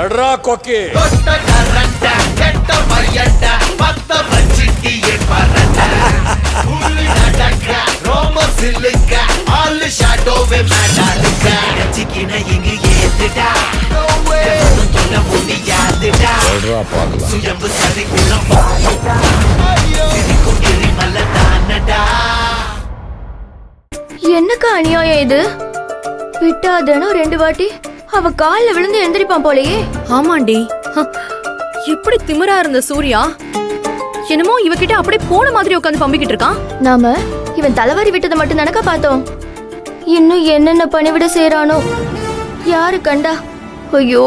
எட்ரா கொக்கி என்னக்கா அநியாயம் இது? விட்டாதனோ 2 வாட்டி அவ கால்ல விழுந்து எந்திரிப்பான் போலயே. ஆமாண்டி, எப்படி திமிரா இருந்த சூர்யா என்னமோ இவகிட்ட அப்படியே போன மாதிரி உட்காந்து பம்பிக்கிட்டு இருக்கான். நாம இவன் தலைவாரி விட்டதை மட்டும் தானக்கா பார்த்தோம். இன்னும் என்னென்ன பணிவிட செய்யறானோ யாரு கண்டா? ஐயோ,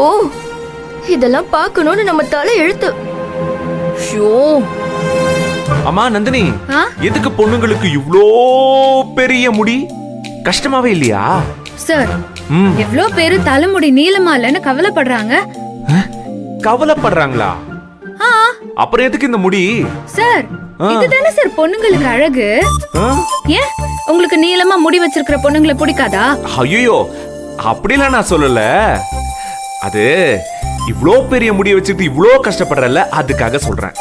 இதெல்லாம் பார்க்கணும்னு நம்ம தலை எழுத்து. ஷோ அம்மா நந்தினி, எதுக்கு பொண்ணுங்களுக்கு இவ்ளோ பெரிய முடி? கஷ்டமாவே இல்லையா? சார், எவ்ளோ பேரு தலைமுடி நீளமா இல்லன்னு கவலைப்படுறாங்க. கவலைப்படுறாங்களா? அப்புறம் எதுக்கு இந்த முடி? சார், இதுதானே சார் பொண்ணுங்களுக்கு அழகு. ஏன் உங்களுக்கு நீளமா முடி வச்சிருக்கிற பொண்ணுங்களை பிடிக்காதா? ஐயோ, அப்படிலாம் நான் சொல்லல. அது இவ்ளோ பெரிய முடிய வச்சுட்டு இவ்ளோ கஷ்டப்படுறல, அதுக்காக சொல்றேன்.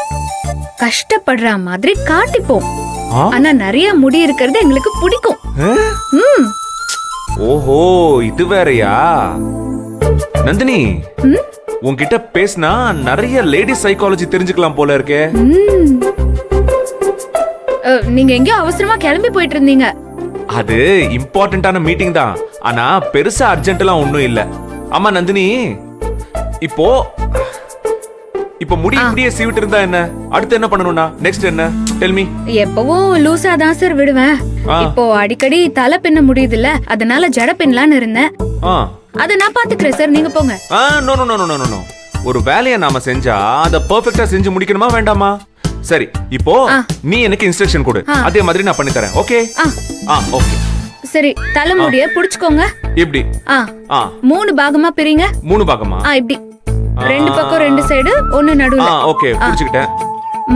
கஷ்டப்படுற மாதிரி காட்டிப்போம், ஆனா நிறைய முடி இருக்கிறது எங்களுக்கு பிடிக்கும். ஓஹோ, இது வேறயா? நந்தினி, உன்கிட்ட பேசினா நிறைய லேடி சைக்காலஜி தெரிஞ்சுக்கலாம் போல இருக்கே. நீங்க எங்கேயோ அவசரமா கிளம்பி போயிட்டு இருந்தீங்க. அது இம்பார்ட்டன்டான மீட்டிங் தான், ஆனா பெருசா அர்ஜென்ட் எல்லாம் ஒண்ணும் இல்ல. ஆமா நந்தினி, இப்போ முடி இப்படியே சீவிட்டு இருந்தா என்ன? அடுத்து என்ன பண்ணணும்னா நெக்ஸ்ட் என்ன? Tell me. எப்பவும் லூசா தான் சார் விடுவேன். இப்போ அடிக்கடி தலை பின்ன முடியுதுல்ல, அதனால ஜட பின்னலான்னு இருந்தேன். அத நான் பாத்துக்கிறேன் சார், நீங்க போங்க. No no no no no. ஒரு வேலையை நாம செஞ்சா அத பெர்ஃபெக்ட்டா செஞ்சு முடிக்கணுமா வேண்டாமா? சரி, இப்போ நீ எனக்கு இன்ஸ்ட்ரக்ஷன் கொடு, அதே மாதிரி நான் பண்ணி தரேன். ஓகே? ஓகே. சரி, தலைமுடிய புடிச்சுக்கோங்க. இப்படி 3 பாகமா பிரிங்க. 3 பாகமா? இப்படி 2 பக்கம் 2 சைடு, 1 நடுவுல. ஓகே, புடிச்சிட்டேன்.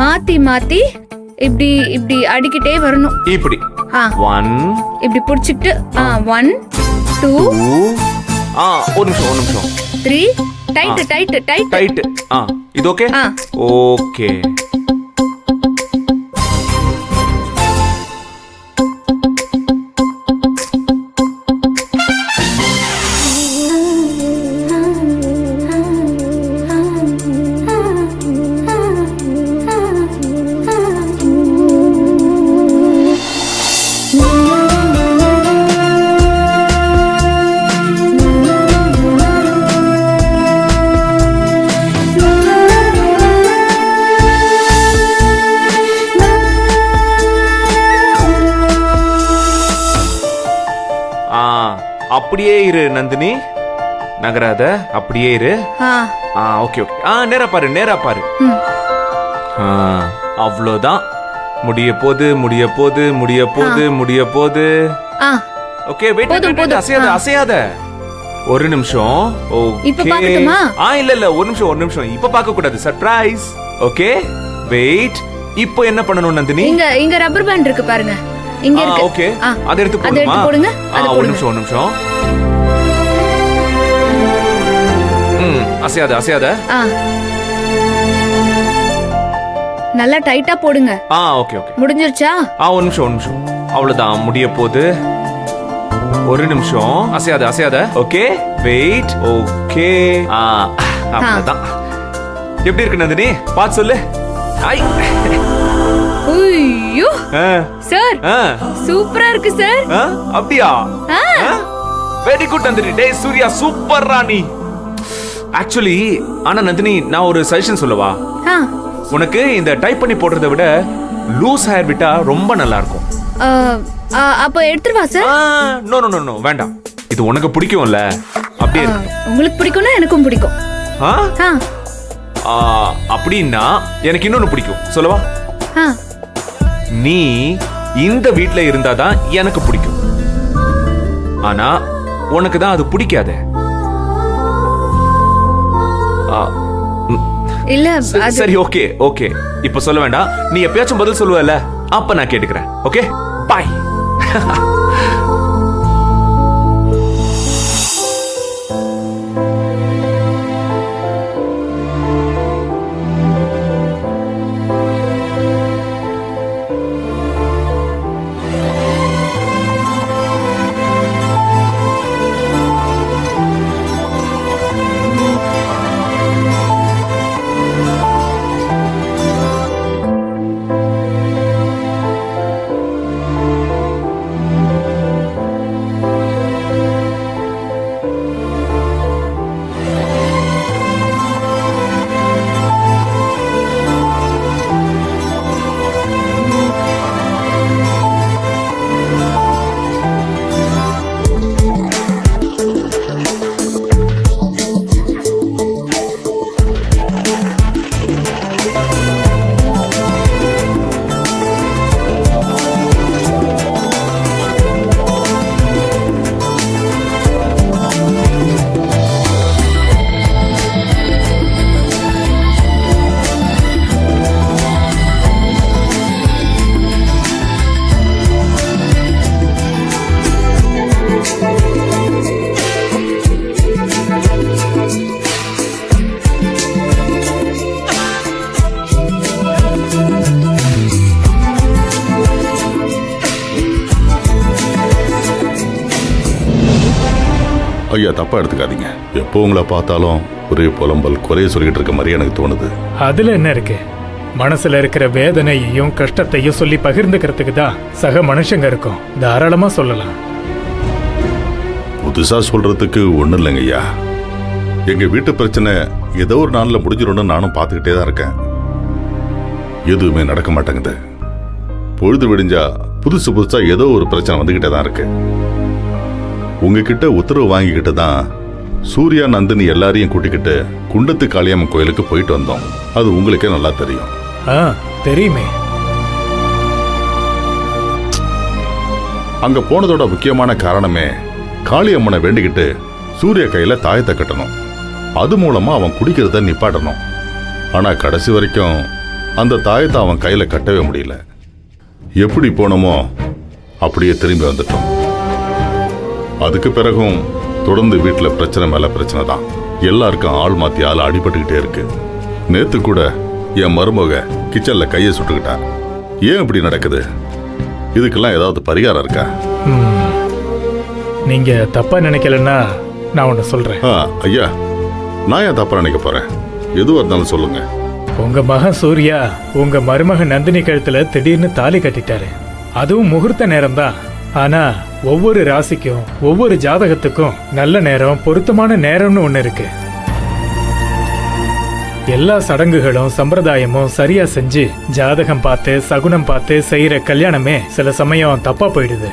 மாத்தி மாத்தி இப்படி இப்படி அடிக்கிட்டே வரணும். இப்படி 1 இப்படி புடிச்சிட்டு 1 2 ஒரு நிமிஷம் 3 டைட் டைட் டைட் டைட். இது ஓகே? ஓகே. அப்படியே இரு நந்தினி, நகராத, அப்படியே இரு. Okay okay. நேரா பாரு, நேரா பாரு. அவ்வளவுதான். முடிய போது முடிய போது முடிய போது முடிய போது. ஓகே, வெயிட், அசையாத அசையாத. ஒரு நிமிஷம். இப்ப பாக்கட்டுமா? இல்ல ஒரு நிமிஷம். இப்ப பார்க்க கூடாது, சர்ப்ரைஸ். Okay, wait. இப்போ என்ன பண்ணணும் நந்தினி? இங்க ரப்பர் பேண்ட் இருக்கு பாருங்க, இங்க இருக்கு. ஓகே, அத எடுத்து போடுங்க. ஒரு நிமிஷம். அசையாத அசையாத. நல்லா டைட்டா போடுங்க. Okay okay. முடிஞ்சிருச்சா? ஒரு நிமிஷம். அவ்வளவுதான், முடிய போகுது. ஒரு நிமிஷம். அசையாத அசையாத. Okay, wait. ஓகே, அவ்வளவுதான். எப்படி இருக்கு நந்தினி? பாத்து சொல்லு. ஐயோ சார், சூப்பரா இருக்கு சார். அப்படியா? Very good Nandini. டேய் சூர்யா, சூப்பர் ராணி. ஆக்சுவலி ஆனா நந்தினி, நான் ஒரு சஜஷன் சொல்லவா? உனக்கு இந்த டைப் பண்ணி போடுறதை விட லூஸ் ஹேர் விட்டா ரொம்ப நல்லா இருக்கும். அப்ப எடுத்துவா சார். நோ நோ நோ, வேண்டாம். இது உனக்கு பிடிக்கும்ல, அப்படியே இருக்கு. உங்களுக்கு பிடிக்கும்னா எனக்கும் பிடிக்கும். அப்படின்னா எனக்கு இன்னொன்னு பிடிக்கும், சொல்லவா? நீ இந்த வீட்ல இருந்தாதான் எனக்கு பிடிக்கும், ஆனா உனக்கு தான் அது பிடிக்காதே. இல்ல சரி, ஓகே ஓகே. இப்ப சொல்ல வேண்டாம், நீ எப்பயாச்சும் பதில் சொல்லுவல, அப்ப நான் கேட்டுக்கிறேன். Okay, bye. ஐயா தப்பா எடுத்துக்காதீங்க. எப்போ உங்களை பார்த்தாலும் ஒரே புலம்பல் குறைய சொல்லிட்டு இருக்க மாதிரி எனக்கு தோணுது. அதுல என்ன இருக்கு? மனசுல இருக்கிற வேதனையையும் கஷ்டத்தையும் சொல்லி பகிர்ந்துக்கிறதுக்கு தான் சக மனுஷங்க இருக்கும். தாராளமா சொல்லலாம். புதுசா சொல்றதுக்கு ஒண்ணும் இல்லைங்க ஐயா. எங்க வீட்டு பிரச்சனை ஏதோ ஒரு நாள்ல முடிஞ்சிடும்னு நானும் பார்த்துக்கிட்டே தான் இருக்கேன். எதுவுமே நடக்க மாட்டேங்குது. பொழுது விடிஞ்சா புதுசு புதுசா ஏதோ ஒரு பிரச்சனை வந்துகிட்டே தான் இருக்கு. உங்ககிட்ட உத்தரவு வாங்கிக்கிட்டு தான் சூர்யா, நந்தினி எல்லாரையும் கூட்டிக்கிட்டு குண்டத்து காளியம்மன் கோயிலுக்கு போயிட்டு வந்தோம். அது உங்களுக்கே நல்லா தெரியும். தெரியுமே. அங்க போனதோட முக்கியமான காரணமே காளியம்மனை வேண்டிக்கிட்டு சூர்யா கையில தாயத்தை கட்டணும். அது மூலமா அவன் குடிக்கிறத நிப்பாட்டணும். ஆனா கடைசி வரைக்கும் அந்த தாயத்தை அவன் கையில கட்டவே முடியல. எப்படி போனோமோ அப்படியே திரும்பி வந்துட்டோம். அதுக்கு பிறகும் தொடர்ந்து வீட்டுல பிரச்சனை மேல பிரச்சனை தான். எல்லாருக்கும் ஆள் மாத்தி ஆள் அடிபட்டுக்கிட்டே இருக்கு. நேத்து கூட என் மருமக கிச்சன்ல கையை சுட்டுக்கிட்டா. ஏன் இப்படி நடக்குது? இதுக்கெல்லாம் ஏதாவது பரிகாரம் இருக்கா? நீங்க தப்பா நினைக்கலன்னா நான் ஒண்ணு சொல்றேன். ஐயா, நான் ஏன் தப்பா நினைக்க போறேன்? எதுவா இருந்தாலும் சொல்லுங்க. உங்க மகன் சூர்யா உங்க மருமக நந்தினி கழுத்துல திடீர்னு தாலி கட்டிட்டாரு. அதுவும் முகூர்த்த நேரம் தான். ஆனா ஒவ்வொரு ராசிக்கும் ஒவ்வொரு ஜாதகத்துக்கும் நல்ல நேரம், பொருத்தமான நேரம்னு ஒண்ணு இருக்கு. எல்லா சடங்குகளும் சம்பிரதாயமும் சரியா செஞ்சு ஜாதகம் பார்த்து சகுனம் பார்த்து செய்யற கல்யாணமே சில சமயம் தப்பா போயிடுது.